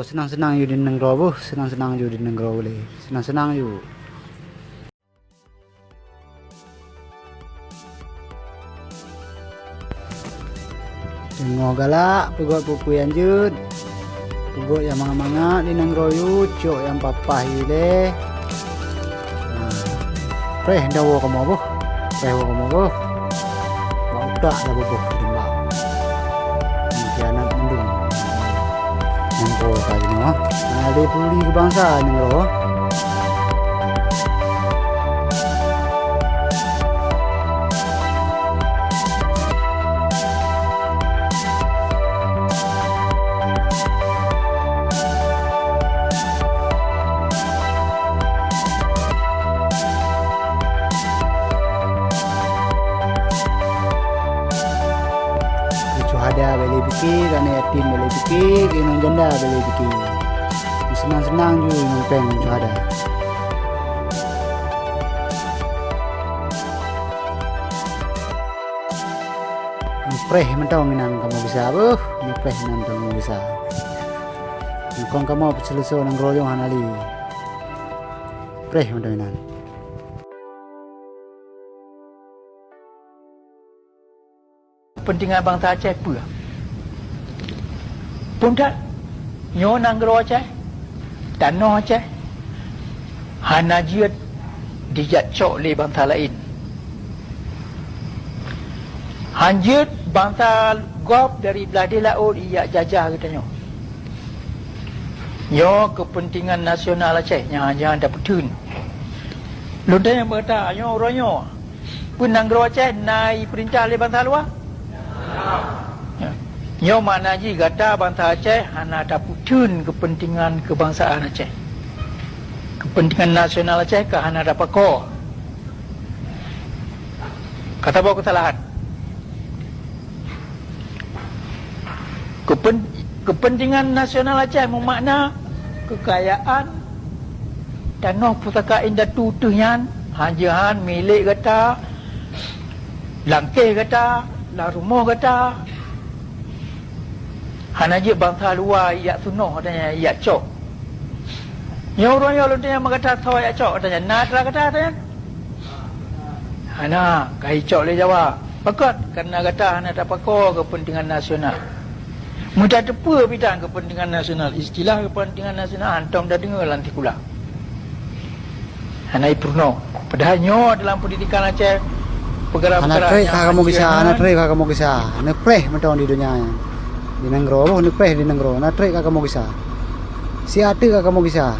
senang-senang you di negara bu, senang-senang you di negara boleh, senang-senang you. Tengok galak, pegot pupu yang jut, pegot yang manga-manga di negara you, cok yang papah you deh. Preh dawo kamu bu, preh kamu bu, bau tak dah bu dembak. Kianat mendung. Negara tadi no, ada puli kebangsaan negara. Ada boleh fikir, kerana yatim boleh fikir, kena janda boleh fikir. Senang-senang je nyumpeng macam ada. Preh mentau minang kamu bisa apa? Preh mentau kamu bisa. Kau kamu selesai nang royong hanali. Preh mentau minang. Pentingan bangsa Aceh apa? Pundak nyo nanggro Aceh, tanah Aceh, hanajiat dijacok oleh bangsa lain. Hanjut bangsa Gop dari belah laut ia jajah katanya. Nyo kepentingan nasional Aceh jangan dapat tun. Ludah yang berkata nyo ronyo pun nanggro Aceh naik perintah oleh bangsa luar. Nyo mana ji kata bangsa Aceh hana dapat tun kepentingan kebangsaan Aceh, kepentingan nasional Aceh ke hana dapat ko. Kata bawa kesalahan. Kepentingan nasional Aceh memakna kekayaan tanah pusaka indah tutuhnya hanjahan milik kata, langkeh kata, lah rumah kata. Hanaji bangsa luar iyak sunoh katanya, iyak cok. Yang orang yang luntanya mengata tahu iyak cok katanya, natra kata katanya. Hana, kai cok le jawab. Pakot, kerana kata hana dapat kau kepentingan nasional. Mudah tepa bidang kepentingan nasional. Istilah kepentingan nasional, hantam dah dengar lantik pula. Hana ipurno. Padahal nyo dalam pendidikan Aceh, perkara-perkara anak kamu bisa, anak kamu bisa, anak preh macam di dunia di negara, anak preh di negara, anak kamu bisa, si ate kamu bisa.